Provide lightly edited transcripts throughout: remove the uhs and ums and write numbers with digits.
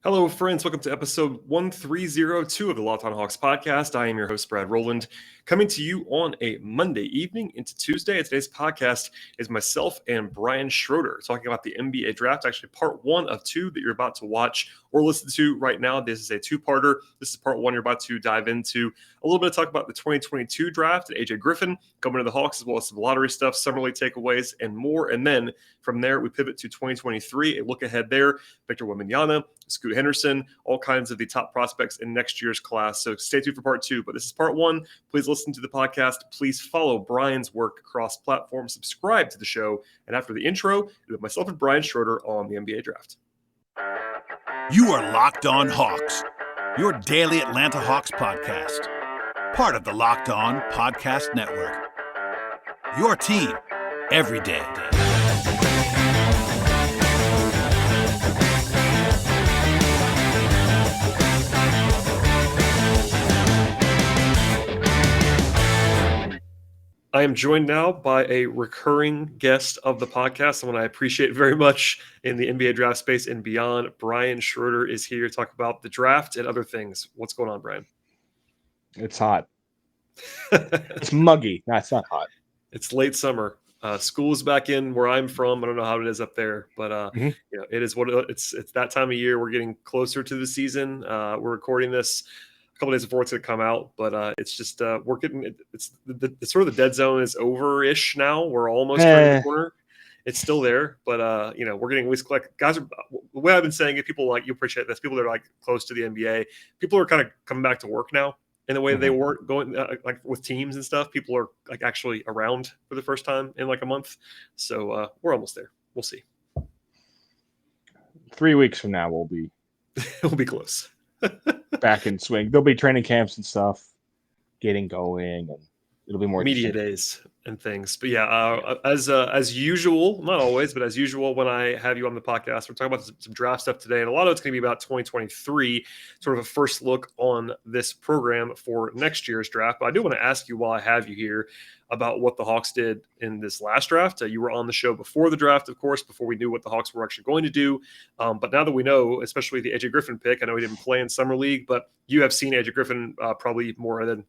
Hello, friends. Welcome to episode 1302 of the Locked On Hawks podcast. I am your host, Brad Rowland, coming to you on a Monday evening into Tuesday. Today's podcast is myself and Brian Schroeder talking about the NBA draft, actually part one of two that you're about to watch or listen to right now. This is a two-parter. This is part one. You're about to dive into a little bit of talk about the 2022 draft and AJ Griffin coming to the Hawks, as well as some lottery stuff, summer league takeaways, and more. And then from there, we pivot to 2023, a look ahead there. Victor Wembanyama, Scoot Henderson, all kinds of the top prospects in next year's class. So stay tuned for part two. But this is part one. Please listen to the podcast. Please follow Brian's work across platforms. Subscribe to the show. And after the intro, with myself and Brian Schroeder on the NBA draft. You are Locked On Hawks, your daily Atlanta Hawks podcast. Part of the Locked On Podcast Network. Your team every day. I am joined now by a recurring guest of the podcast, someone I appreciate very much in the NBA draft space and beyond. Brian Schroeder is here to talk about the draft and other things. What's going on, Brian? It's hot. It's muggy. No, it's not hot. It's late summer. School's back in where I'm from. I don't know how it is up there, but it is what it's that time of year. We're getting closer to the season. We're recording this a couple days before it's going to come out, but it's just we're getting it's sort of the dead zone is over-ish now. We're almost turning the corner. It's still there, but we're getting at least guys are the way I've been saying it. People like you appreciate this. People that are like close to the NBA. People are kind of coming back to work now in the way they weren't going like with teams and stuff. People are like actually around for the first time in like a month. So we're almost there. We'll see. 3 weeks from now, we'll be we'll be close. back in swing. There'll be training camps and stuff getting going, and it'll be more media days and things. But yeah, as usual, not always, but as usual, when I have you on the podcast, we're talking about some draft stuff today, and a lot of it's going to be about 2023, sort of a first look on this program for next year's draft. But I do want to ask you while I have you here about what the Hawks did in this last draft. You were on the show before the draft, of course, before we knew what the Hawks were actually going to do. But now that we know, especially the AJ Griffin pick, I know he didn't play in Summer League, but you have seen AJ Griffin probably more than,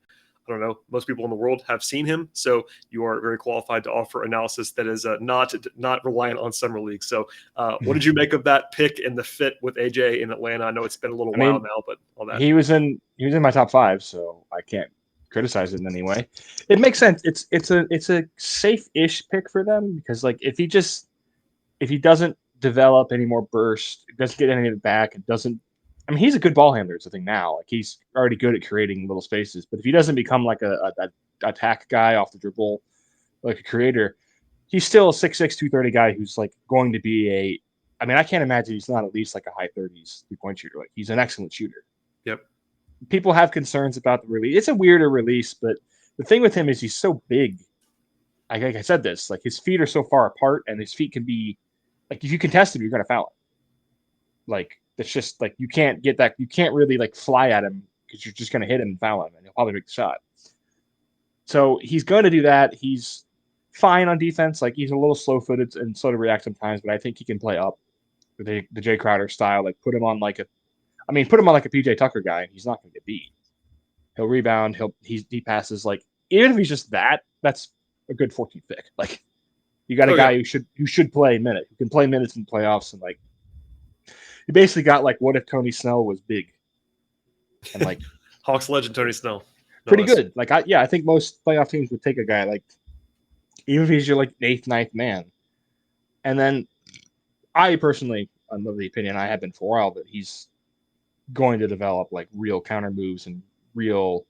I don't know, most people in the world have seen him. So you are very qualified to offer analysis that is not reliant on Summer League. So what did you make of that pick and the fit with AJ in Atlanta? I know it's been a little while now, but all that. He was in my top 5, so I can't criticize it in any way. It makes sense. It's a safe-ish pick for them because like if he doesn't develop any more burst, doesn't get any of it back, it doesn't. I mean, he's a good ball handler. Is the thing now. Like he's already good at creating little spaces. But if he doesn't become like a attack guy off the dribble, like a creator, he's still a 6'6", 230 guy who's like going to be I mean, I can't imagine he's not at least like a high 30s 3-point shooter. Like he's an excellent shooter. Yep. People have concerns about the release. It's a weirder release, but the thing with him is he's so big. Like I said this, like his feet are so far apart, and his feet can be like if you contest him, you're gonna foul him. Like it's just like you can't get that. You can't really like fly at him because you're just gonna hit him and foul him, and he'll probably make the shot. So he's going to do that. He's fine on defense. Like he's a little slow-footed and slow to react sometimes, but I think he can play up with the Jay Crowder style. Like put him on like a PJ Tucker guy, and he's not going to get beat. He'll rebound. He passes. Like even if he's just that's a good 14th pick. Like you got a guy who should play who can play minutes in playoffs, and like you basically got like what if Tony Snell was big, and like Hawks legend Tony Snell, pretty good. Like I think most playoff teams would take a guy like even if he's your like 8th, 9th man, and then I personally, I'm of the opinion I have been for a while that he's going to develop like real counter moves and real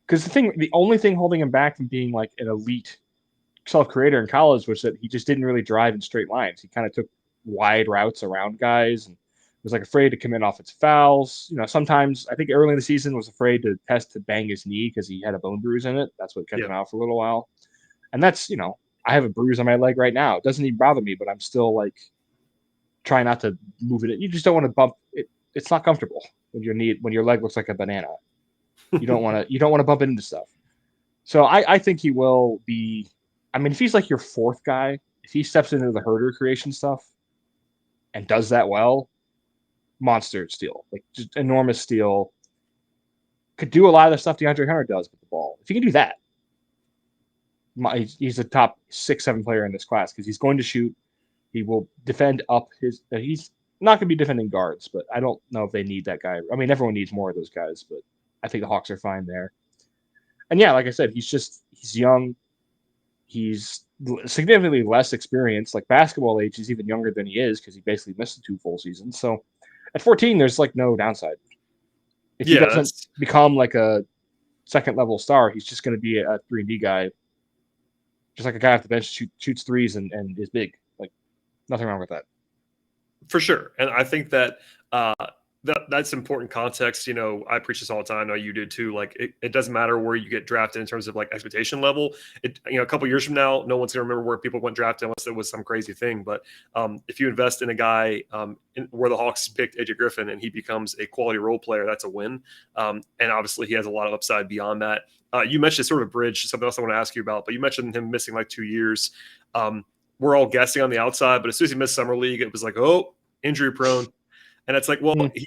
because the only thing holding him back from being like an elite self-creator in college was that he just didn't really drive in straight lines. He kind of took wide routes around guys and was like afraid to commit offensive fouls. You know, sometimes I think early in the season was afraid to test to bang his knee because he had a bone bruise in it. That's what kept him out for a little while. And that's, you know, I have a bruise on my leg right now. It doesn't even bother me, but I'm still like trying not to move it. You just don't want to bump it. It's not comfortable when your leg looks like a banana. You don't want to bump into stuff. So I think he will be. I mean, if he's like your 4th guy, if he steps into the Herder creation stuff and does that well, monster steal, like just enormous steal. Could do a lot of the stuff DeAndre Hunter does with the ball. If he can do that, he's a top 6-7 player in this class because he's going to shoot. He will defend up his. He's not going to be defending guards, but I don't know if they need that guy. I mean, everyone needs more of those guys, but I think the Hawks are fine there. And yeah, like I said, he's young. He's significantly less experienced. Like basketball age, he's even younger than he is because he basically missed 2 full seasons. So at 14, there's like no downside. If he doesn't become like a second level star, he's just going to be a 3D guy, just like a guy off the bench shoots threes and is big. Like nothing wrong with that. For sure. And I think that that's important context. You know, I preach this all the time. I know you do too. Like it doesn't matter where you get drafted in terms of like expectation level. A couple years from now, no one's going to remember where people went drafted unless it was some crazy thing. But if you invest in a guy where the Hawks picked AJ Griffin and he becomes a quality role player, that's a win. And obviously he has a lot of upside beyond that. You mentioned sort of a bridge, something else I want to ask you about, but you mentioned him missing like 2 years. We're all guessing on the outside, but as soon as he missed summer league, it was like, oh, injury prone. And it's like, well, he's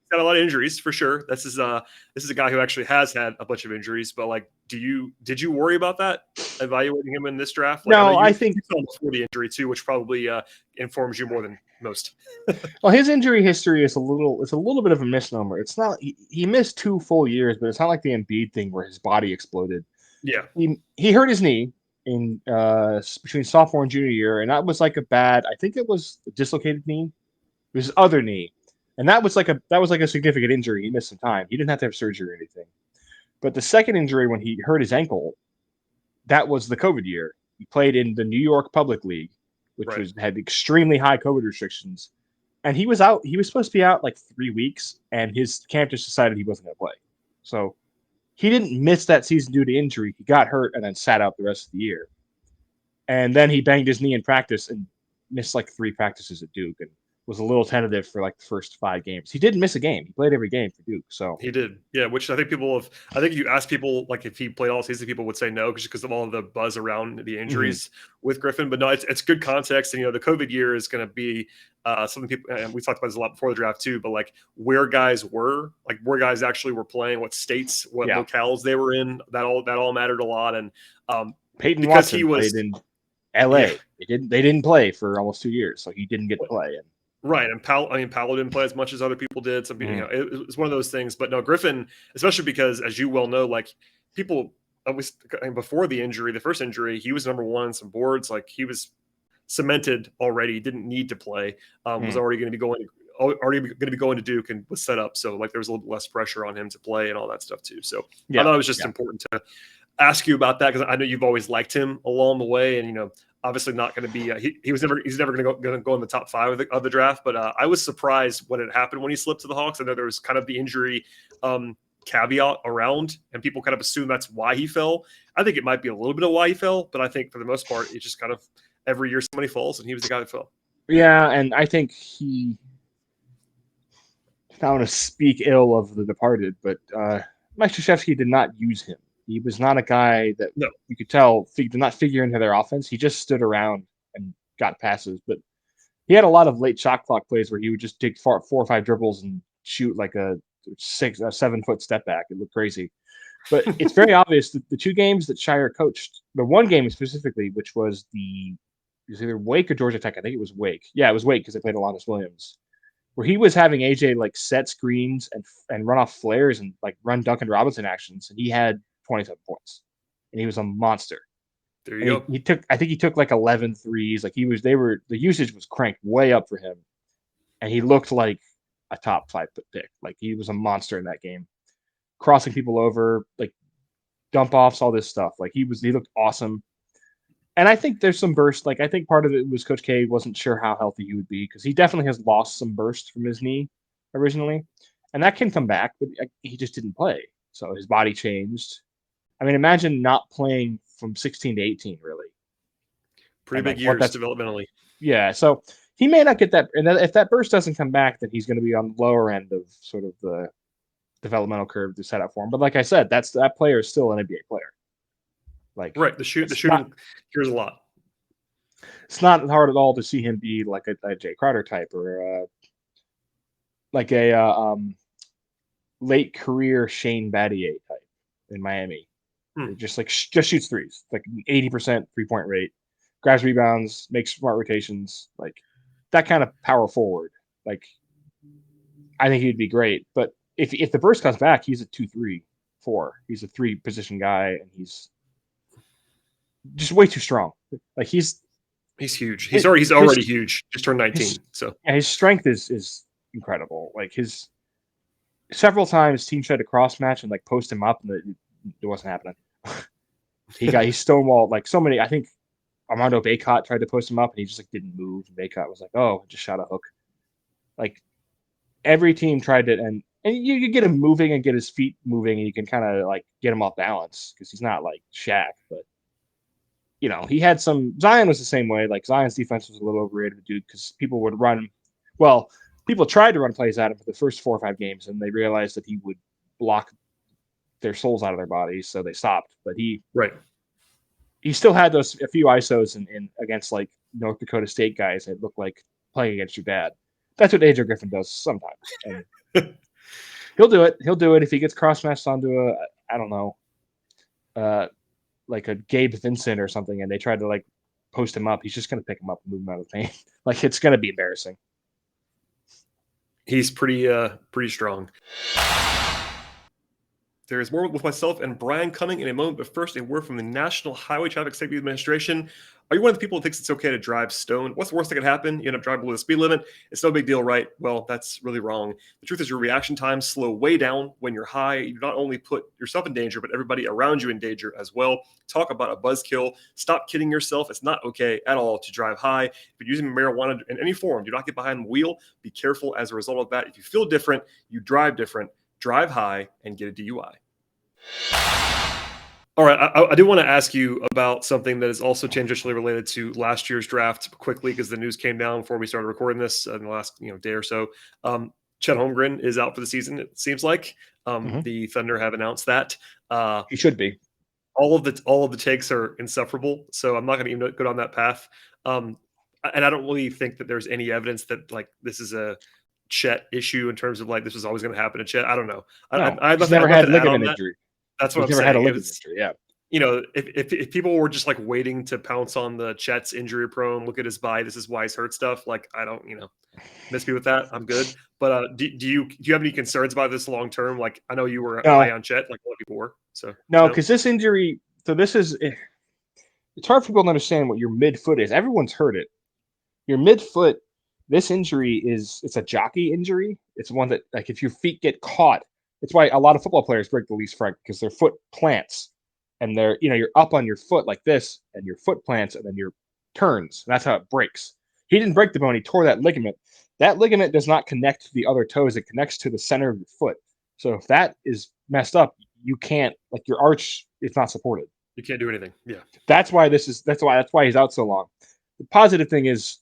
got a lot of injuries for sure. This is a guy who actually has had a bunch of injuries. But like, did you worry about that evaluating him in this draft? Like, no, I think you saw him before the injury too, which probably informs you more than most. Well, his injury history is a little bit of a misnomer. It's not he missed 2 full years, but it's not like the Embiid thing where his body exploded. Yeah, he hurt his knee in between sophomore and junior year, and that was like I think it was a dislocated knee. It was his other knee. And that was like a significant injury. He missed some time. He didn't have to have surgery or anything. But the second injury when he hurt his ankle, that was the COVID year. He played in the New York Public League, which had extremely high COVID restrictions. And he was out. He was supposed to be out like 3 weeks, and his camp just decided he wasn't going to play. So he didn't miss that season due to injury. He got hurt and then sat out the rest of the year. And then he banged his knee in practice and missed like 3 practices at Duke and was a little tentative for like the first 5 games. He didn't miss a game. He played every game for Duke. So he did. Yeah, which I think if you ask people like if he played all season, people would say no because of all of the buzz around the injuries with Griffin. But no, it's good context. And the COVID year is going to be something people, and we talked about this a lot before the draft too. But like where guys actually were playing, what states, what locales they were in, that all mattered a lot. And Peyton because Watson he was played in LA. Yeah. They didn't play for almost 2 years, so he didn't get to play. And right, and Paolo didn't play as much as other people did. Some people, it was one of those things. But no, Griffin, especially because, as you well know, like people always before the injury, the first injury, he was number 1 on some boards. Like he was cemented already, didn't need to play. Was already going to be going to Duke and was set up. So like there was a little bit less pressure on him to play and all that stuff too. So I thought it was just important to ask you about that because I know you've always liked him along the way, and obviously not going to be he's never going to go in the top 5 of the draft. But I was surprised when it happened when he slipped to the Hawks. I know there was kind of the injury caveat around, and people kind of assume that's why he fell. I think it might be a little bit of why he fell, but I think for the most part, it's just kind of every year somebody falls, and he was the guy that fell. Yeah, and I think he. I don't want to speak ill of the departed, but Mike Krzyzewski did not use him. He was not a guy that you could tell did not figure into their offense. He just stood around and got passes. But he had a lot of late shot clock plays where he would just take 4 or 5 dribbles and shoot like a 7-foot step back. It looked crazy. But it's very obvious that the 2 games that Shire coached, the one game specifically, which was it was either Wake or Georgia Tech. I think it was Wake. Yeah, it was Wake because they played Alonzo Williams. Where he was having AJ like set screens and run off flares and like run Duncan Robinson actions, and he had 27 points, and he was a monster. There you go. I think he took like 11 threes. Like the usage was cranked way up for him, and he looked like a top 5 pick. Like he was a monster in that game, crossing people over, like dump offs, all this stuff. Like he looked awesome. And I think there's some burst. Like I think part of it was Coach K wasn't sure how healthy he would be because he definitely has lost some burst from his knee originally, and that can come back. But he just didn't play, so his body changed. I mean, imagine not playing from 16 to 18, really. Pretty big years developmentally. Yeah, so he may not get that. And if that burst doesn't come back, then he's going to be on the lower end of sort of the developmental curve to set up for him. But like I said, that player is still an NBA player. Like right, the shooting here's a lot. It's not hard at all to see him be like a Jay Crowder type or like a late career Shane Battier type in Miami. Just just shoots threes, like 80% 3-point rate, grabs rebounds, makes smart rotations, like that kind of power forward. Like I think he'd be great. But if the burst comes back, he's a 2-3-4. He's a 3 position guy, and he's just way too strong. Like he's huge. He's already huge. Just turned 19. So yeah, his strength is incredible. Like several times teams tried to cross match and like post him up, and it wasn't happening. he stonewalled like so many. I think Armando Bacot tried to post him up, and he just like didn't move. And Bacot was like, "Oh, just shot a hook." Like every team tried it, and you get him moving and get his feet moving, and you can kind of like get him off balance because he's not like Shaq, but he had some. Zion was the same way. Like Zion's defense was a little overrated, dude, because people would run. Well, people tried to run plays at him for the first 4 or 5 games, and they realized that he would block their souls out of their bodies, so they stopped. But he still had a few ISOs in against like North Dakota State guys that looked like playing against your dad. That's what AJ Griffin does sometimes. And he'll do it. He'll do it if he gets cross-matched onto I don't know, like a Gabe Vincent or something, and they try to like post him up. He's just going to pick him up and move him out of the paint. Like it's going to be embarrassing. He's pretty strong. There is more with myself and Brian coming in a moment, but first, a word from the National Highway Traffic Safety Administration. Are you one of the people who thinks it's okay to drive stoned? What's the worst that could happen? You end up driving below the speed limit. It's no big deal, right? Well, that's really wrong. The truth is your reaction times slow way down when you're high. You not only put yourself in danger, but everybody around you in danger as well. Talk about a buzzkill. Stop kidding yourself. It's not okay at all to drive high. If you're using marijuana in any form, do not get behind the wheel. Be careful as a result of that. If you feel different, you drive different. Drive high and get a DUI. All right, I do want to ask you about something that is also tangentially related to last year's draft quickly because the news came down before we started recording this in the last day or so. Chet Holmgren is out for the season, it seems like. The Thunder have announced that. He should be. All of the takes are insufferable, so I'm not going to even go down that path. And I don't really think that there's any evidence that like this is a Chet issue in terms of like this was always going to happen to Chet. I don't know. He's never had ligament injury. That's what He's I'm never saying. had a ligament injury. Yeah. If people were just like waiting to pounce on the Chet's injury prone, look at his body, this is why he's hurt stuff. Like I don't, miss me with that. I'm good. But do you have any concerns about this long term? Like I know you were high on Chet, like a lot of people were. So no, because this injury. So this is. It's hard for people to understand what your midfoot is. Everyone's heard it. Your midfoot. This injury it's a jockey injury. It's one that like if your feet get caught. It's why a lot of football players break the least front because their foot plants, and you're up on your foot like this, and your foot plants, and then your turns. And that's how it breaks. He didn't break the bone; he tore that ligament. That ligament does not connect to the other toes; it connects to the center of your foot. So if that is messed up, you can't like your arch. It's not supported. You can't do anything. Yeah, that's why he's out so long. The positive thing is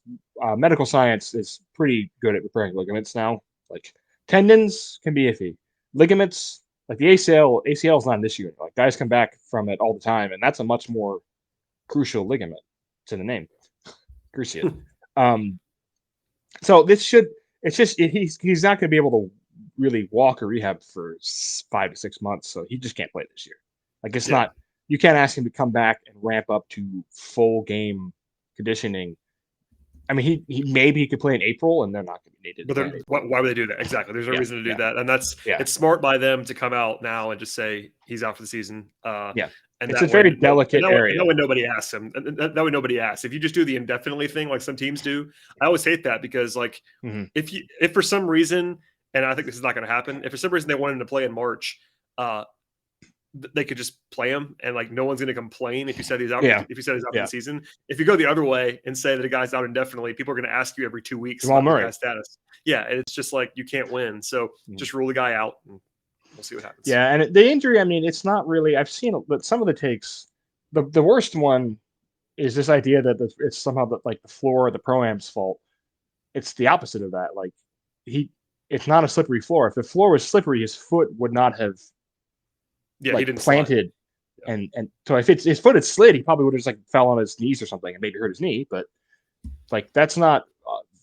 medical science is pretty good at repairing ligaments now. Like tendons can be iffy. Ligaments, like the ACL is not an issue. Like guys come back from it all the time, and that's a much more crucial ligament. It's in the name, cruciate. So he's not going to be able to really walk or rehab for 5 to 6 months. So he just can't play this year. Like it's not. You can't ask him to come back and ramp up to full game conditioning. I mean, he could play in April, and they're not going to be needed. But why would they do that? Exactly. There's no reason to do that, and it's smart by them to come out now and just say he's out for the season. And it's a very delicate area. That way nobody asks him. That way nobody asks. If you just do the indefinitely thing, like some teams do, I always hate that because like if for some reason, and I think this is not going to happen, if for some reason they want him to play in March, they could just play him and like no one's going to complain if you said he's out. If you said he's out for the season, if you go the other way and say that a guy's out indefinitely, people are going to ask you every 2 weeks about the guy's status. Yeah, and it's just like you can't win, so just rule the guy out and we'll see what happens. Yeah, and the injury, I mean, it's not really. I've seen it, but some of the takes. The worst one is this idea that it's somehow the floor of the pro-am's fault. It's the opposite of that. Like it's not a slippery floor. If the floor was slippery, his foot would not have. He didn't planted, and so if his foot had slid, he probably would have just fell on his knees or something and maybe hurt his knee. But like that's not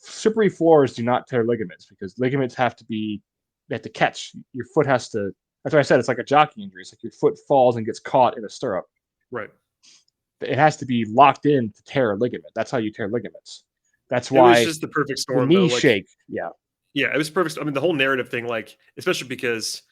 slippery floors do not tear ligaments because ligaments have to catch. Your foot has to. That's why I said it's like a jockey injury. It's like your foot falls and gets caught in a stirrup. Right. It has to be locked in to tear a ligament. That's how you tear ligaments. That's It was why just the perfect the storm, though. knees Like, shake. Yeah. yeah, it was perfect. I mean, the whole narrative thing, like, especially because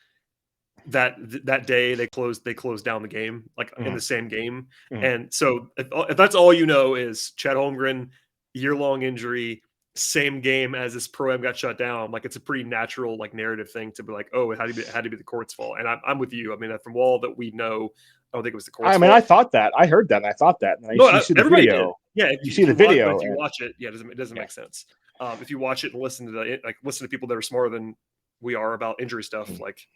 that day they closed down the game, like in the same game. And so if that's all you know is Chad Holmgren, year-long injury, same game as this pro-am got shut down, like it's a pretty natural like narrative thing to be like, oh, it had to be the court's fault. And I'm with you. I mean, from all that we know, I don't think it was the court's fault. I thought that. I heard that. And I thought that. And No, you see the everybody video. did. Yeah, you see the video. If you watch it, yeah, it doesn't make sense. If you watch it and listen to people that are smarter than we are about injury stuff, like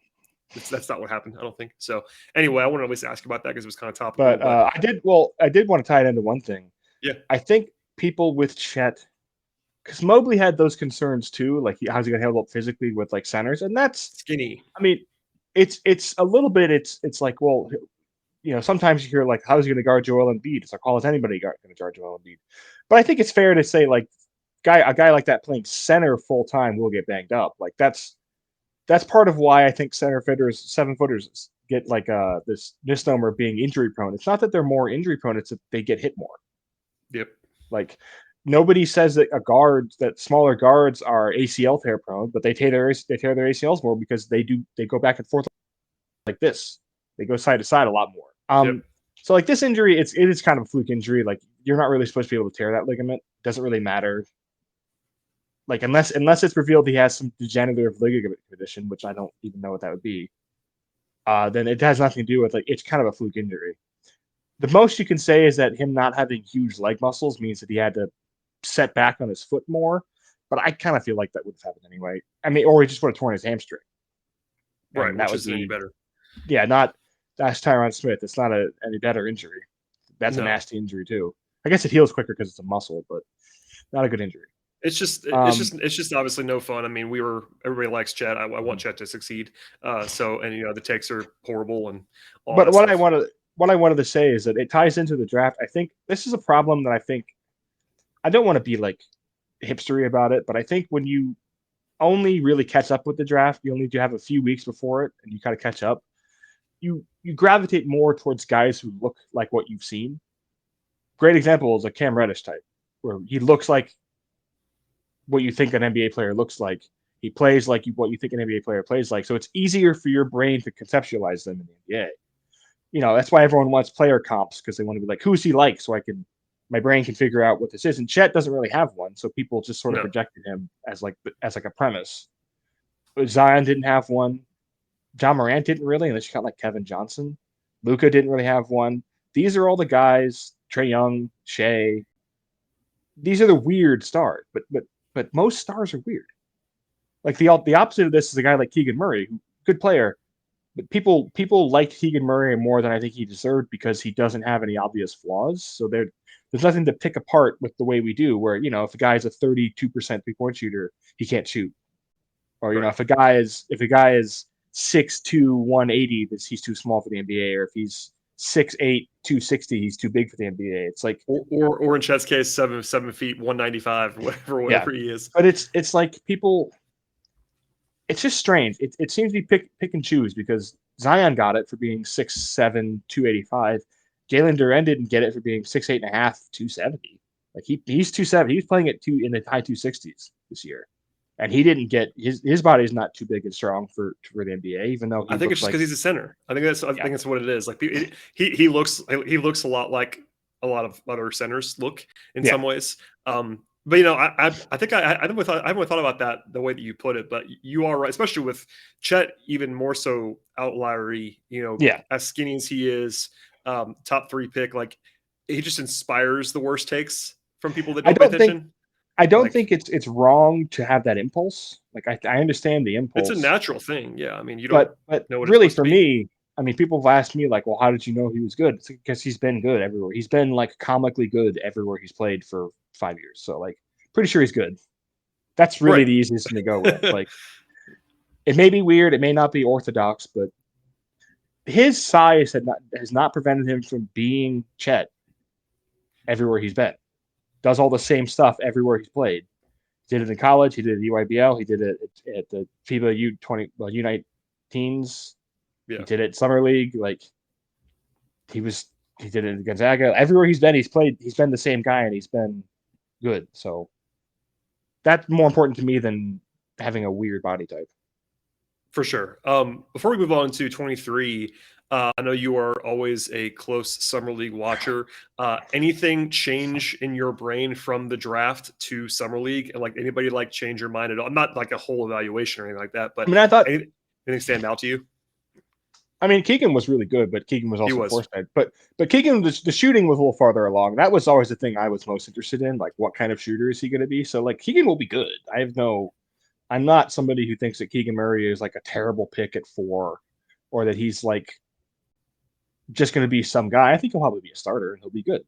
that's not what happened. I don't think so. Anyway, I want to at least ask about that because it was kind of topical. But I did want to tie it into one thing. Yeah, I think people with Chet, because Mobley had those concerns too, like how's he going to handle up physically with like centers, and that's skinny. I mean, it's a little bit. It's like, well, sometimes you hear like, how's he going to guard Joel Embiid? It's like, well, is anybody going to guard Joel Embiid? But I think it's fair to say like, a guy like that playing center full time will get banged up. Like that's part of why I think 7-footers get like this misnomer of being injury prone. It's not that they're more injury prone; it's that they get hit more. Yep. Like nobody says that smaller guards are ACL tear prone, but they tear their ACLs more because they go back and forth like this. They go side to side a lot more. Yep. So like this injury, it is kind of a fluke injury. Like you're not really supposed to be able to tear that ligament. It doesn't really matter. Like unless it's revealed he has some degenerative ligament condition, which I don't even know what that would be, then it has nothing to do with like it's kind of a fluke injury. The most you can say is that him not having huge leg muscles means that he had to set back on his foot more. But I kind of feel like that would have happened anyway. I mean, or he just would have torn his hamstring. Right, and that which isn't any better. Yeah, that's Tyron Smith. It's not any better injury. That's a nasty injury too. I guess it heals quicker because it's a muscle, but not a good injury. It's just obviously no fun. I mean, everybody likes Chet. I want Chet to succeed. The takes are horrible and all. But what I wanted to say is that it ties into the draft. I think this is a problem that I don't want to be like hipstery about it, but I think when you only really catch up with the draft, you only do have a few weeks before it, and you kind of catch up. You gravitate more towards guys who look like what you've seen. Great example is a Cam Reddish type, where he looks like what you think an NBA player looks like. He plays like what you think an NBA player plays like. So it's easier for your brain to conceptualize them in the NBA. That's why everyone wants player comps, because they want to be like, who's he like? So my brain can figure out what this is. And Chet doesn't really have one. So people just sort of projected him as like a premise. But Zion didn't have one. John Morant didn't really, unless you count like Kevin Johnson. Luka didn't really have one. These are all the guys, Trae Young, Shea. These are the weird stars, but most stars are weird. Like the opposite of this is a guy like Keegan Murray, good player, but people liked Keegan Murray more than I think he deserved because he doesn't have any obvious flaws. So there's nothing to pick apart with the way we do, where if a guy is a 32% 3-point shooter, he can't shoot, or if a guy is 6'2", 180, he's too small for the NBA, or if he's 6'8", 260, he's too big for the NBA. It's like, or in Chet's case, 7 feet, 195, whatever he is. But it's like people. It's just strange. It seems to be pick and choose, because Zion got it for being 6'7", 285. Jalen Duren didn't get it for being 6'8.5", 270. Like he's 270. He was playing at in the high 260s this year, and he didn't get his body's not too big and strong for the NBA. Even though I think it's just because he's a center. I think that's what it is. Like he looks a lot like a lot of other centers look in some ways. But I think I haven't thought about that the way that you put it. But you are right, especially with Chet, even more so outliery. As skinny as he is, top 3 pick, like he just inspires the worst takes from people that don't pay attention. I don't think it's wrong to have that impulse. Like I understand the impulse. It's a natural thing. Yeah, I mean you don't. But know what really for me, I mean, people have asked me like, well, how did you know he was good? It's because he's been good everywhere. He's been like comically good everywhere he's played for 5 years. So like, pretty sure he's good. That's really the easiest thing to go with. Like, it may be weird, it may not be orthodox, but his size has not prevented him from being Chet everywhere he's been. Does all the same stuff everywhere he's played. He did it in college. He did it at UIBL. He did it at the FIBA U20 Unite Teens. Yeah. He did it Summer League. Like he did it in Gonzaga. Everywhere he's been, he's been the same guy, and he's been good. So that's more important to me than having a weird body type. For sure. Before we move on to 23, I know you are always a close Summer League watcher. Anything change in your brain from the draft to Summer League? And like anybody like change your mind at all? Not like a whole evaluation or anything like that, but I mean, I thought anything stand out to you? I mean, Keegan was really good, but Keegan was also force fed. But Keegan, the shooting was a little farther along. That was always the thing I was most interested in. Like, what kind of shooter is he going to be? So, like, Keegan will be good. I'm not somebody who thinks that Keegan Murray is like a terrible pick at 4, or that he's like just going to be some guy. I think he'll probably be a starter and he'll be good.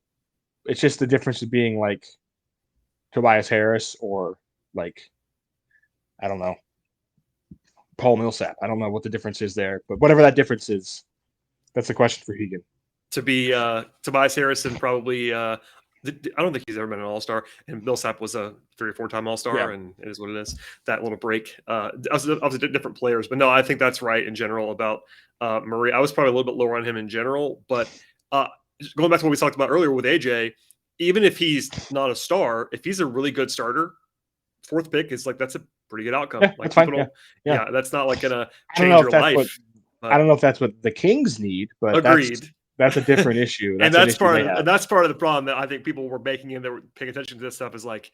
It's just the difference of being like Tobias Harris or like, I don't know, Paul Millsap. I don't know what the difference is there, but whatever that difference is, that's the question for Keegan. To be Tobias Harris and probably I don't think he's ever been an All-Star, and Millsap was a 3 or 4 time All-Star, and it is what it is. That little break, obviously different players, but no, I think that's right in general about Murray. I was probably a little bit lower on him in general, but going back to what we talked about earlier with AJ, even if he's not a star, if he's a really good starter, 4th pick is like that's a pretty good outcome. Yeah, like that's fine. Yeah, that's not like gonna change your life. I don't know if that's what the Kings need, but agreed. That's a different issue. That's part of the problem that I think people were making in. They were paying attention to this stuff is like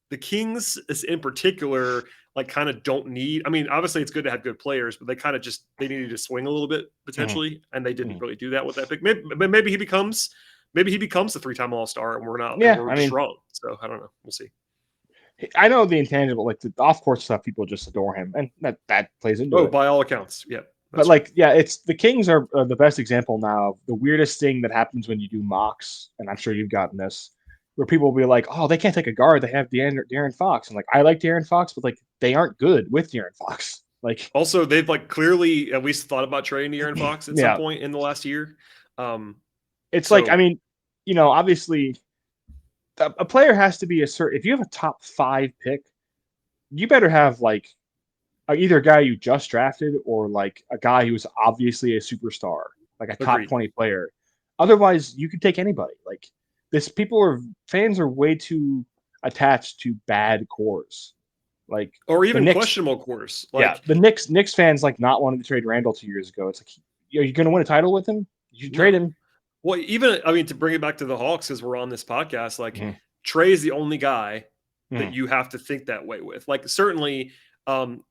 the Kings in particular, like kind of don't need. I mean, obviously it's good to have good players, but they kind of they needed to swing a little bit potentially, and they didn't really do that with that pick. Maybe he becomes the 3-time All-Star, and we're not. Yeah, we're just wrong. So I don't know. We'll see. I know the intangible, like the off-court stuff, people just adore him, and that plays into it. Oh, by all accounts, yeah. But like, yeah, it's the Kings are the best example now of the weirdest thing that happens when you do mocks, and I'm sure you've gotten this, where people will be like, "Oh, they can't take a guard; they have De'Aaron Fox," and like, I like De'Aaron Fox, but like, they aren't good with De'Aaron Fox. Like, also, they've like clearly at least thought about trading De'Aaron Fox at some point in the last year. It's like, I mean, obviously, a player has to be a certain. If you have a top 5 pick, you better have like either a guy you just drafted or like a guy who's obviously a superstar, like a top 20 player. Otherwise, you could take anybody. Like this, fans are way too attached to bad cores, like or even questionable cores. Like, the Knicks fans like not wanting to trade Randall 2 years ago. It's like, are you going to win a title with him? You should trade him. Well, even to bring it back to the Hawks, because we're on this podcast, like Trey is the only guy that you have to think that way with. Like certainly. When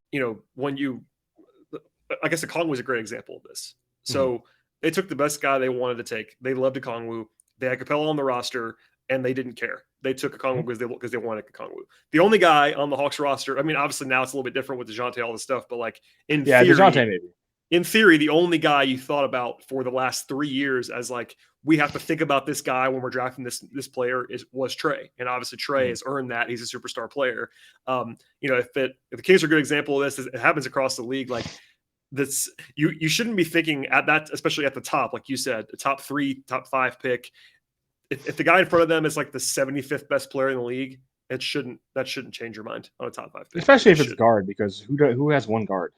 I guess Okongwu was a great example of this. So they took the best guy they wanted to take. They loved Okongwu. They had Capella on the roster, and they didn't care. They took Okongwu because they wanted Okongwu. The only guy on the Hawks roster. I mean, obviously now it's a little bit different with DeJounte, all this stuff, but like in theory, DeJounte maybe. In theory, the only guy you thought about for the last 3 years as like we have to think about this guy when we're drafting this player was Trey, and obviously Trey has earned that. He's a superstar player. If the Kings are a good example of this, it happens across the league. Like this, you shouldn't be thinking at that, especially at the top, like you said, the top 3, top 5 pick. If the guy in front of them is like the 75th best player in the league, that shouldn't change your mind on a top 5 pick. Especially if it's guard, because who has one guard?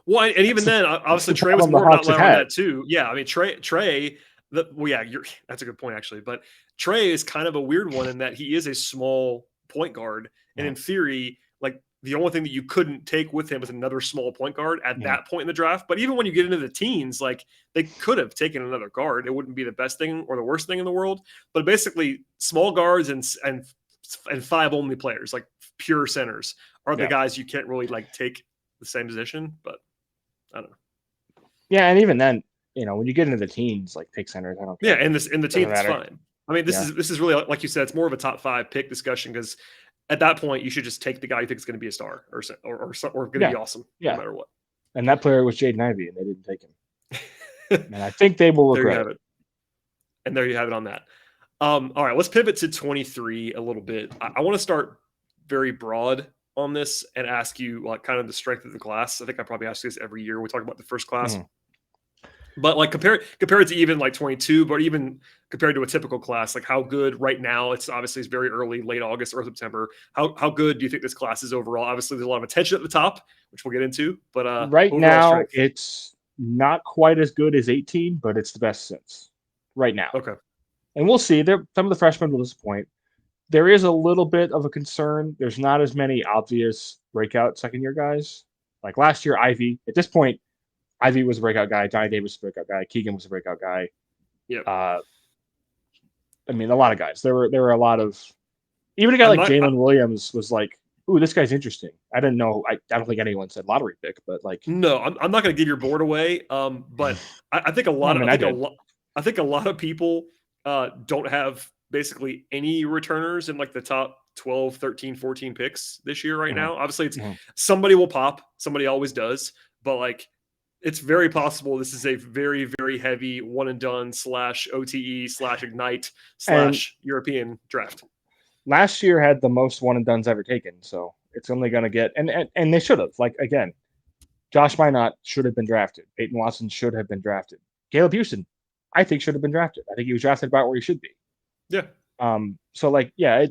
Well, and even then, obviously Trey was more about that too. Yeah, I mean Trey. That's a good point actually. But Trey is kind of a weird one in that he is a small point guard, and in theory, like the only thing that you couldn't take with him is another small point guard at that point in the draft. But even when you get into the teens, like they could have taken another guard. It wouldn't be the best thing or the worst thing in the world. But basically, small guards and 5 only players, like pure centers, are the guys you can't really like take the same position. But I don't know. Yeah, and even then, when you get into the teens, like take centers, I don't care. Yeah, and the teens is fine. I mean, this is really, like you said, it's more of a top 5 pick discussion, because at that point you should just take the guy you think is going to be a star or going to be awesome no matter what. And that player was Jaden Ivey, and they didn't take him. And I think they will regret it. And there you have it on that. All right, let's pivot to 23 a little bit. I want to start very broad on this and ask you like kind of the strength of the class. I think I probably ask you this every year. We talk about the first class. But like compared to even like 22, but even compared to a typical class, like how good right now, it's obviously it's very early, late August or September. How good do you think this class is overall? Obviously, there's a lot of attention at the top, which we'll get into, but Right overall now, strength. it's not quite as good as 18, but it's the best since right now. Okay. And we'll see. There, some of the freshmen will disappoint. There is a little bit of a concern. There's not as many obvious breakout second year guys. Like last year, Ivy. At this point, Ivy was a breakout guy. Johnny Davis was a breakout guy. Keegan was a breakout guy. Yep. I mean, a lot of guys. There were a lot of. Even a guy like Jalen Williams was like, "Ooh, this guy's interesting." I didn't know. I don't think anyone said lottery pick, but like, no, I'm not going to give your board away. But I think a lot of I think a lot of people don't have basically any returners in like the top 12, 13, 14 picks this year right now. Obviously, it's somebody will pop. Somebody always does. But like, it's very possible this is a very, very heavy one and done / OTE / Ignite / European draft. Last year had the most one and dones ever taken, so it's only going to get and they should have. Like again, Josh Minot should have been drafted. Peyton Watson should have been drafted. Caleb Houston, I think, should have been drafted. I think he was drafted about where he should be. Yeah. So like, yeah,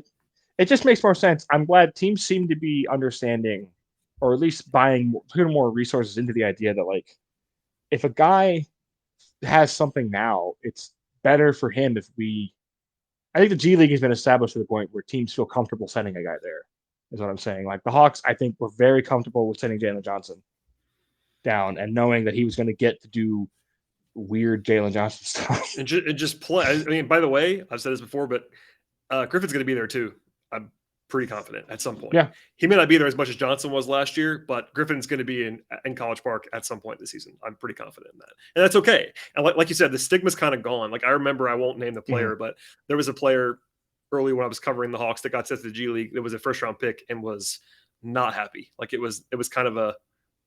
it just makes more sense. I'm glad teams seem to be understanding, or at least putting more resources into the idea that like, if a guy has something now, it's better for him if we. I think the G League has been established to the point where teams feel comfortable sending a guy there. Is what I'm saying. Like the Hawks, I think were very comfortable with sending Jalen Johnson down and knowing that he was going to get to do weird Jalen Johnson stuff and just play. I mean, by the way, I've said this before, but Griffin's going to be there too. I'm pretty confident at some point. Yeah, he may not be there as much as Johnson was last year, but Griffin's going to be in College Park at some point this season. I'm pretty confident in that, and that's okay. And like you said, the stigma's kind of gone. Like I remember, I won't name the player, but there was a player early when I was covering the Hawks that got sent to the G League. That was a first round pick and was not happy. Like it was kind of a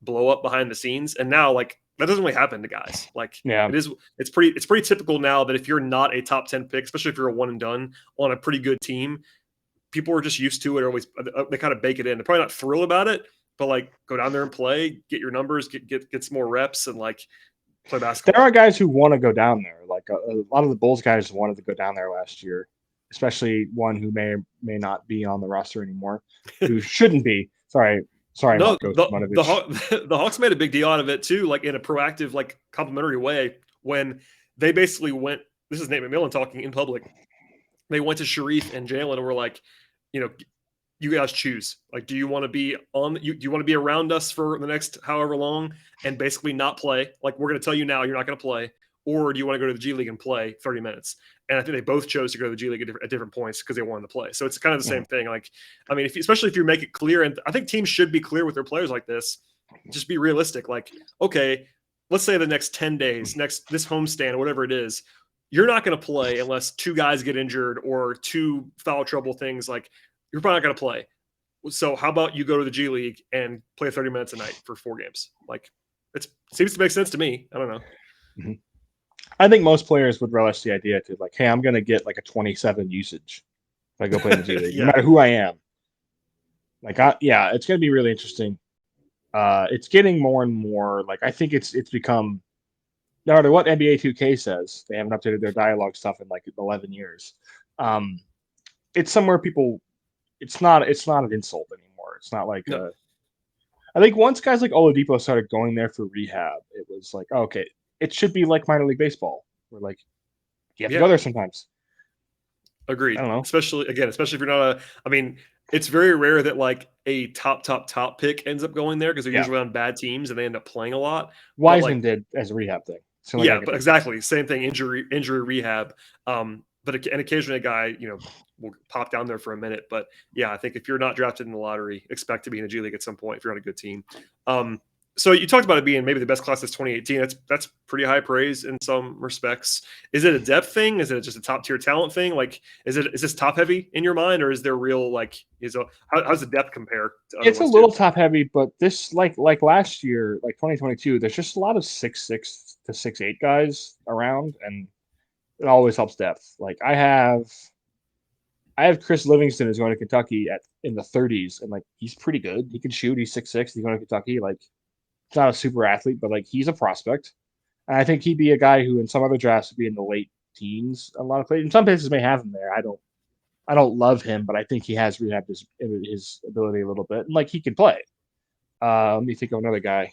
blow up behind the scenes, and now like that doesn't really happen to guys. Like it's pretty typical now that if you're not a top 10 pick, especially if you're a one and done on a pretty good team, people are just used to it. Always they kind of bake it in. They're probably not thrilled about it, but like go down there and play, get your numbers, get some more reps, and like play basketball. There are guys who want to go down there. Like a lot of the Bulls guys wanted to go down there last year, especially one who may or may not be on the roster anymore, who shouldn't be. Sorry. No, the Hawks made a big deal out of it too, like in a proactive, like complimentary way. When they basically went, this is Nate McMillan talking in public. They went to Sharif and Jalen and were like, you guys choose. Like, do you want to be do you want to be around us for the next however long and basically not play? Like, we're going to tell you now you're not going to play, or do you want to go to the G League and play 30 minutes? And I think they both chose to go to the G League at different points because they wanted to play. So it's kind of the same thing. Like, I mean, especially if you make it clear, and I think teams should be clear with their players like this, just be realistic. Like, okay, let's say the next 10 days, this homestand, whatever it is, you're not going to play unless 2 guys get injured or 2 foul trouble things. Like, you're probably not going to play. So how about you go to the G League and play 30 minutes a night for 4 games? Like, it seems to make sense to me. I don't know. Mm-hmm. I think most players would relish the idea to like, hey, I'm going to get like a 27 usage if I go play in the G League, no matter who I am. Like, it's going to be really interesting. It's getting more and more like I think it's become no matter what NBA 2K says, they haven't updated their dialogue stuff in like 11 years. It's somewhere people. It's not an insult anymore. It's not like I think once guys like Oladipo started going there for rehab, it was like, oh, okay, it should be like minor league baseball, where like you have to go there sometimes. Agreed. I don't know. Especially if you're not I mean, it's very rare that like a top pick ends up going there because they're usually on bad teams and they end up playing a lot. Wiseman did as a rehab thing. So but exactly same thing. Injury rehab. But occasionally a guy, will pop down there for a minute. But yeah, I think if you're not drafted in the lottery, expect to be in the G League at some point if you're on a good team. So you talked about it being maybe the best class since 2018. That's pretty high praise in some respects. Is it a depth thing? Is it just a top tier talent thing? Like, is this top heavy in your mind, or is there real how's the depth compare? It's a little top heavy, but this like last year, like 2022, there's just a lot of 6'6" to 6'8" guys around, and it always helps depth. Like I have Chris Livingston is going to Kentucky in the 30s, and like he's pretty good. He can shoot. He's 6'6". He's going to Kentucky. Like, he's not a super athlete, but like he's a prospect. And I think he'd be a guy who in some other drafts would be in the late teens. A lot of places, in some places may have him there. I don't love him, but I think he has rehabbed his ability a little bit, and like he can play. Let me think of another guy.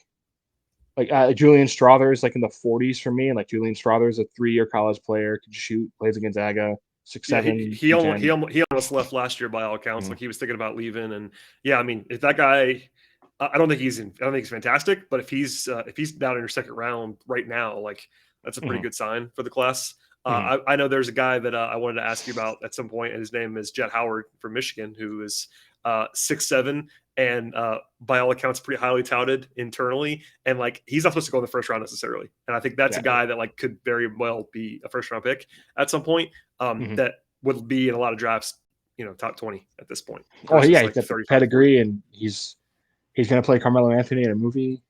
Like Julian Strother's like in the 40s for me, and like Julian Strother's a 3-year college player, can shoot, plays at Gonzaga, 6'7". He almost left last year by all accounts. Mm-hmm. Like he was thinking about leaving, and yeah, I mean, if that guy, I don't think he's fantastic, but if he's down in your second round right now, like that's a pretty good sign for the class. I know there's a guy that I wanted to ask you about at some point, and his name is Jet Howard from Michigan, who is 6'7", and by all accounts pretty highly touted internally, and like he's not supposed to go in the first round necessarily, and I think that's a guy that like could very well be a first round pick at some point. That would be in a lot of drafts, top 20 at this point. Oh yeah, he's got the pedigree, and he's going to play Carmelo Anthony in a movie.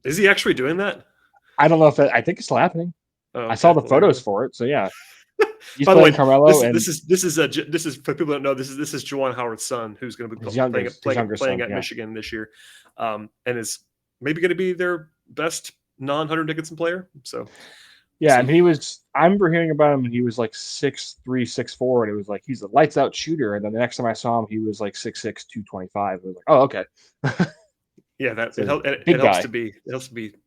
Is he actually doing that? I don't know if I think it's still happening. Okay. I saw the photos for it, so yeah. He's By the way, Carmelo, this is for people that don't know, this is Juwan Howard's son, who's going to be playing at Michigan this year, and is maybe going to be their best non-Hunter Dickinson player. So yeah, and I remember hearing about him, and he was like 6'3", 6'4", and it was like he's a lights out shooter. And then the next time I saw him, he was like 6'6", 225. I was like, oh, okay. Yeah, it helps to be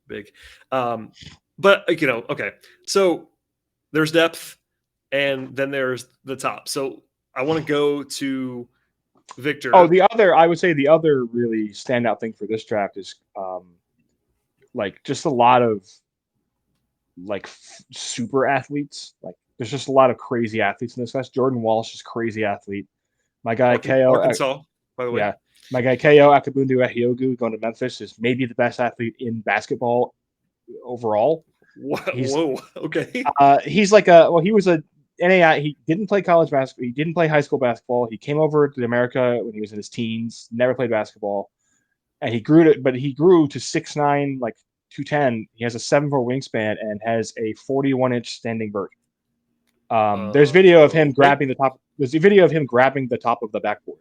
big. But okay, so there's depth. And then there's the top. So I want to go to Victor. Oh, I would say the other really standout thing for this draft is like just a lot of like super athletes. Like there's just a lot of crazy athletes in this class. Jordan Walsh is a crazy athlete. My guy Ko Arkansas, by the way. Yeah. My guy Ko Akabundu Ehiogu going to Memphis is maybe the best athlete in basketball overall. Whoa. Okay. He's like he was a NAI. He didn't play college basketball. He didn't play high school basketball. He came over to America when he was in his teens. Never played basketball, and he grew to 6'9", like 210. He has a 7'4" wingspan and has a 41-inch standing vert. There's video of him grabbing the top. There's a video of him grabbing the top of the backboard.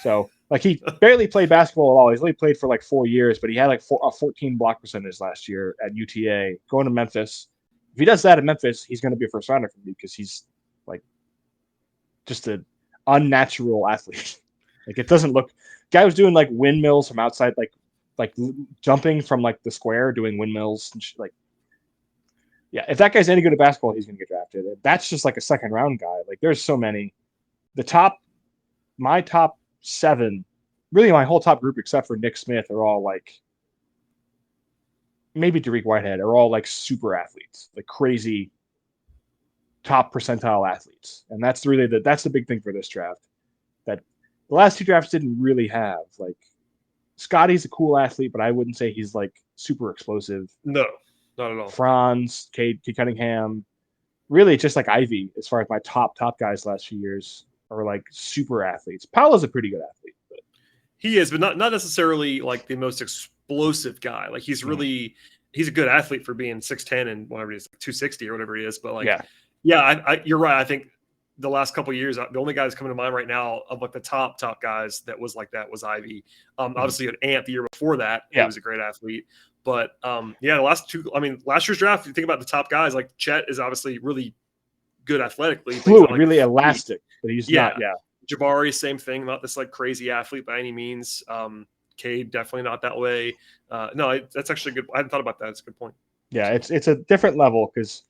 So like he barely played basketball at all. He's only played for like 4 years, but he had like a 14 block percentage last year at UTA. Going to Memphis. If he does that at Memphis, he's going to be a first rounder for me because he's like just an unnatural athlete. Like it doesn't look. Guy was doing like windmills from outside, like jumping from like the square, doing windmills and like. Yeah, if that guy's any good at basketball, he's going to get drafted. That's just like a second round guy. Like there's so many. My top 7, really my whole top group except for Nick Smith are all like. Maybe Derek Whitehead are all like super athletes, like crazy top percentile athletes. And that's really that's the big thing for this draft that the last 2 drafts didn't really have. Like Scotty's a cool athlete, but I wouldn't say he's like super explosive. No, not at all. Franz, Cade Cunningham, really just like Ivy as far as my top guys last few years are like super athletes. Paolo's a pretty good athlete. But he is, but not necessarily like the most explosive guy. Like he's really he's a good athlete for being 6'10" and whatever it is, 260 or whatever he is. But like, you're right. I think the last couple of years, the only guy that's coming to mind right now of like the top guys that was like that was Ivy. Obviously an Ant the year before that, he was a great athlete. But the last 2, I mean, last year's draft, if you think about the top guys, like Chet is obviously really good athletically. Fluid, like, really elastic, but he's not. Yeah. Jabari, same thing, not this like crazy athlete by any means. Cade, definitely not that way. No, that's actually good. I hadn't thought about that. It's a good point. Yeah, it's a different level because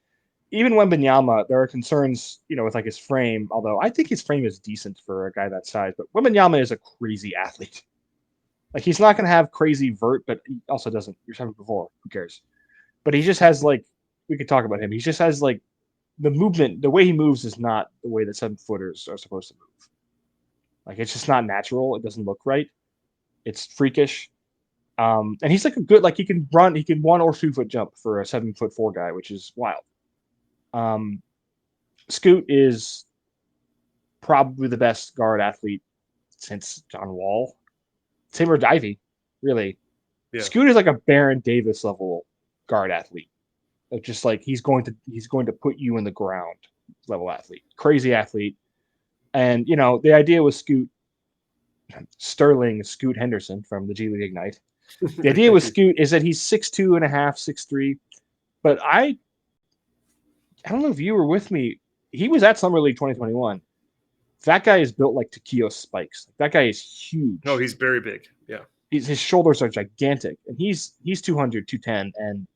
even Wembanyama, there are concerns, with like his frame, although I think his frame is decent for a guy that size. But Wembanyama is a crazy athlete. Like he's not going to have crazy vert, but he also doesn't. You're saying before, who cares? But he just has like, we could talk about him. He just has like the movement, the way he moves is not the way that 7-footers are supposed to move. Like it's just not natural. It doesn't look right. It's freakish. And he's like a good, like he can 1 or 2 foot jump for a 7'4" guy, which is wild. Scoot is probably the best guard athlete since John Wall. Same with Ivy, really. Yeah. Scoot is like a Baron Davis level guard athlete. Just like he's going to put you in the ground level athlete. Crazy athlete. And the idea with Scoot Henderson from the G League Ignite. The idea with Scoot is that he's 6'2.5", 6'3", But I don't know if you were with me. He was at Summer League 2021. That guy is built like Taquio Spikes. That guy is huge. No, he's very big. Yeah. His shoulders are gigantic. And he's 200, 210, and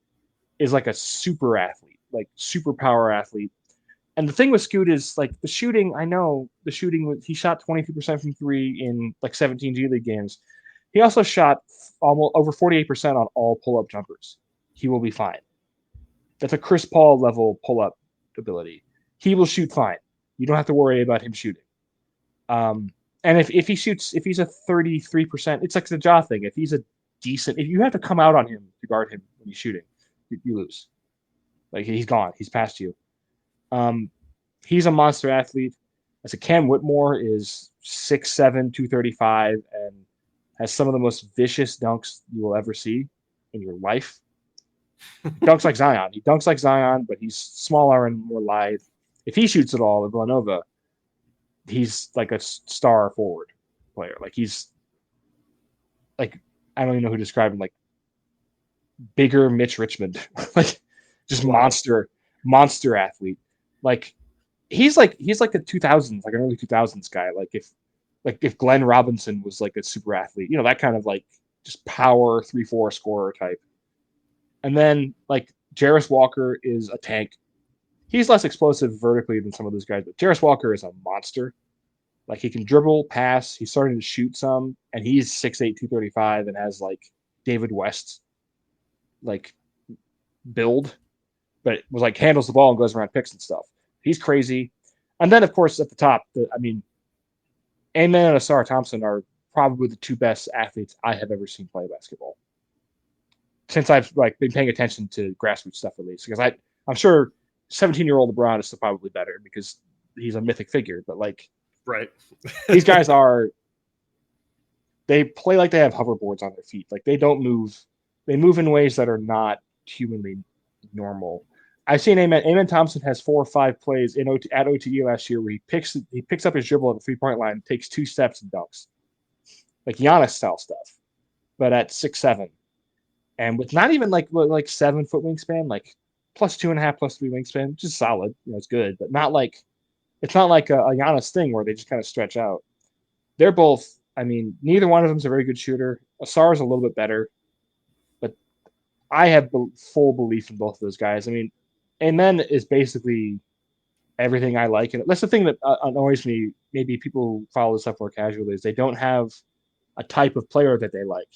is like a super athlete, like super power athlete. And the thing with Scoot is like the shooting. I know the shooting. He shot 22% from three in like 17 G League games. He also shot almost over 48% on all pull-up jumpers. He will be fine. That's a Chris Paul level pull-up ability. He will shoot fine. You don't have to worry about him shooting. And if he shoots, if he's a 33%, it's like the jaw thing. If he's a decent, if you have to come out on him to guard him when he's shooting, you lose. Like he's gone. He's past you. He's a monster athlete. As a Cam Whitmore is 6'7", 235, and has some of the most vicious dunks you will ever see in your life. Dunks like Zion. He dunks like Zion, but he's smaller and more lithe. If he shoots at all at Villanova, he's like a star forward player. Like he's like, I don't even know who to describe him, like bigger Mitch Richmond. Like just monster athlete. Like he's like a 2000s, like an early 2000s guy. Like if Glenn Robinson was like a super athlete, you know, that kind of like just power 3-4 scorer type. And then like Jarris Walker is a tank. He's less explosive vertically than some of those guys, but Jarris Walker is a monster. Like he can dribble, pass. He's starting to shoot some, and he's 6'8", 235, and has like David West like build, but was like handles the ball and goes around picks and stuff. He's crazy. And then of course at the top, Amen and Asar Thompson are probably the two best athletes I have ever seen play basketball since I've like been paying attention to grassroots stuff at least. Because I'm sure 17-year-old LeBron is still probably better because he's a mythic figure. But like, right, these guys they play like they have hoverboards on their feet. Like they don't move. They move in ways that are not humanly normal. I've seen Amen Thompson has 4 or 5 plays at OTE last year where he picks up his dribble at the 3-point line, takes 2 steps and dunks, like Giannis style stuff, but at 6'7", and with not even like 7-foot wingspan, like +2.5, +3 wingspan, which is solid. You know, it's good, but not like it's not like a Giannis thing where they just kind of stretch out. They're both. I mean, neither one of them is a very good shooter. Asar is a little bit better, but I have full belief in both of those guys. I mean, Amen is basically everything I like, and that's the thing that annoys me. Maybe people who follow this up more casually is they don't have a type of player that they like.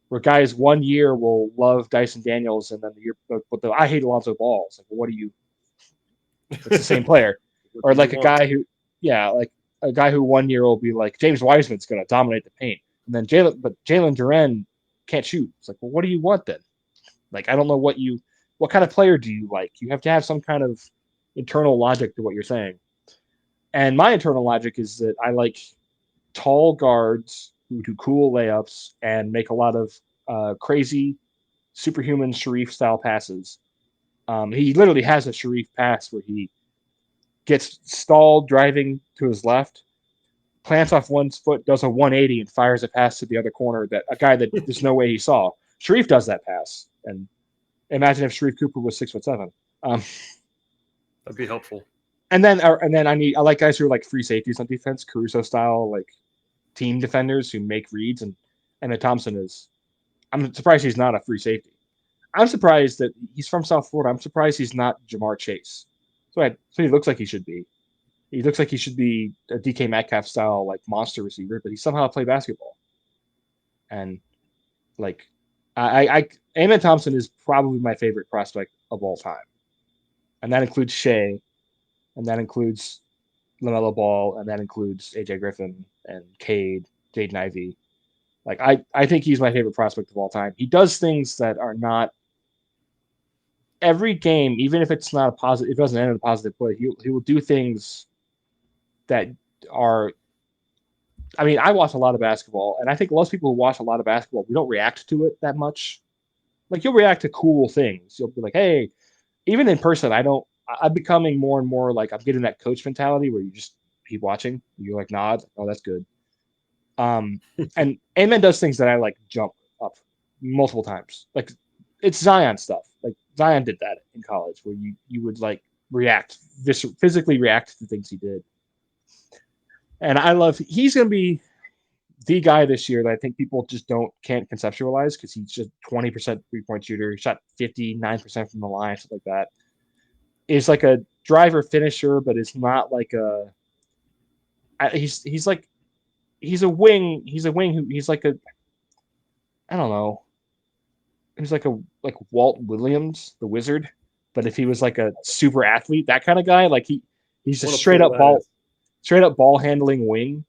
Where guys 1 year will love Dyson Daniels, and then the year, but I hate Alonzo Ball. It's like, well, what do you? It's the same player, or like a guy who, like a guy who 1 year will be like James Wiseman's going to dominate the paint, and then Jalen Duren can't shoot. It's like, well, what do you want then? Like, I don't know what kind of player do you like? You have to have some kind of internal logic to what you're saying. And my internal logic is that I like tall guards who do cool layups and make a lot of crazy superhuman Sharif style passes. He literally has a Sharif pass where he gets stalled driving to his left, plants off one foot, does a 180 and fires a pass to the other corner that a guy that there's no way he saw. Sharif does that pass. And imagine if Sharif Cooper was 6'7". That'd be helpful. And then I like guys who are like free safeties on defense, Caruso style, like team defenders who make reads, and Thompson is. I'm surprised he's not a free safety. I'm surprised that he's from South Florida. I'm surprised he's not Jamar Chase. So he looks like he should be. He looks like he should be a DK Metcalf style like monster receiver, but he somehow played basketball. And like, Amen Thompson is probably my favorite prospect of all time, and that includes Shea, and that includes LaMelo Ball, and that includes AJ Griffin and Cade, Jaden Ivey. Like I think he's my favorite prospect of all time. He does things that are not every game, even if it's not a positive, it doesn't end in a positive play. He will do things that are. I mean, I watch a lot of basketball, and I think most people who watch a lot of basketball, we don't react to it that much. Like you'll react to cool things. You'll be like, hey, even in person, I'm becoming more and more like I'm getting that coach mentality where you just keep watching. You like nod. Oh, that's good. And Amen does things that I like jump up multiple times. Like it's Zion stuff. Like Zion did that in college, where you would like physically react to things he did. And he's going to be the guy this year that I think people just can't conceptualize, because he's just 20% 3-point shooter. He shot 59% from the line, something like that. Is like a driver finisher, but is not like he's like, he's a wing. He's a wing he's like I don't know. He's like Walt Williams, the Wizard, but if he was like a super athlete, that kind of guy, like he's a straight up ball handling wing.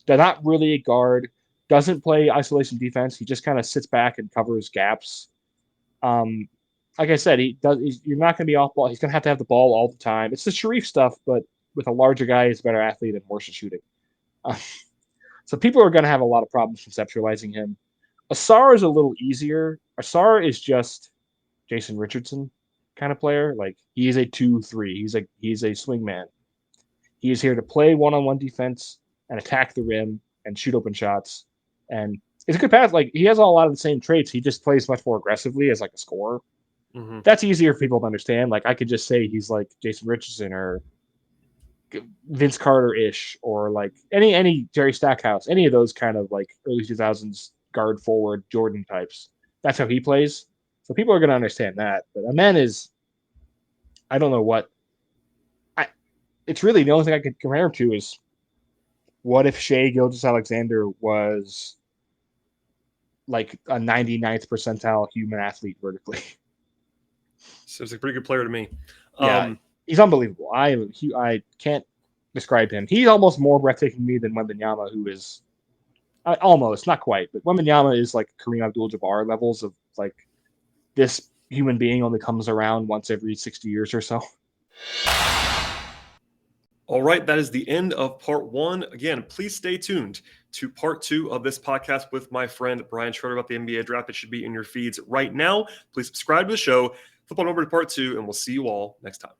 They're not really a guard, doesn't play isolation defense. He just kind of sits back and covers gaps. Like I said, you're not going to be off ball. He's going to have the ball all the time. It's the Sharif stuff, but with a larger guy, he's a better athlete and worse at shooting. So people are going to have a lot of problems conceptualizing him. Asar is a little easier. Asar is just Jason Richardson kind of player. Like, he is a 2-3. He's a swing man. He is here to play one-on-one defense and attack the rim and shoot open shots. And it's a good pass. Like, he has a lot of the same traits. He just plays much more aggressively as like a scorer. Mm-hmm. That's easier for people to understand. Like, I could just say he's like Jason Richardson or Vince Carter-ish, or like any Jerry Stackhouse, any of those kind of like early 2000s guard forward Jordan types. That's how he plays. So people are going to understand that. But Amen is, I don't know what. It's really the only thing I could compare him to is, what if Shai Gilgeous-Alexander was like a 99th percentile human athlete vertically? Seems like a pretty good player to me. Yeah, he's unbelievable. I can't describe him. He's almost more breathtaking to me than Wembanyama, who is almost, not quite, but Wembanyama is like Kareem Abdul-Jabbar levels of like, this human being only comes around once every 60 years or so. All right, that is the end of part 1. Again, please stay tuned to part 2 of this podcast with my friend Brian Schroeder about the NBA draft. It should be in your feeds right now. Please subscribe to the show, flip on over to part 2, and we'll see you all next time.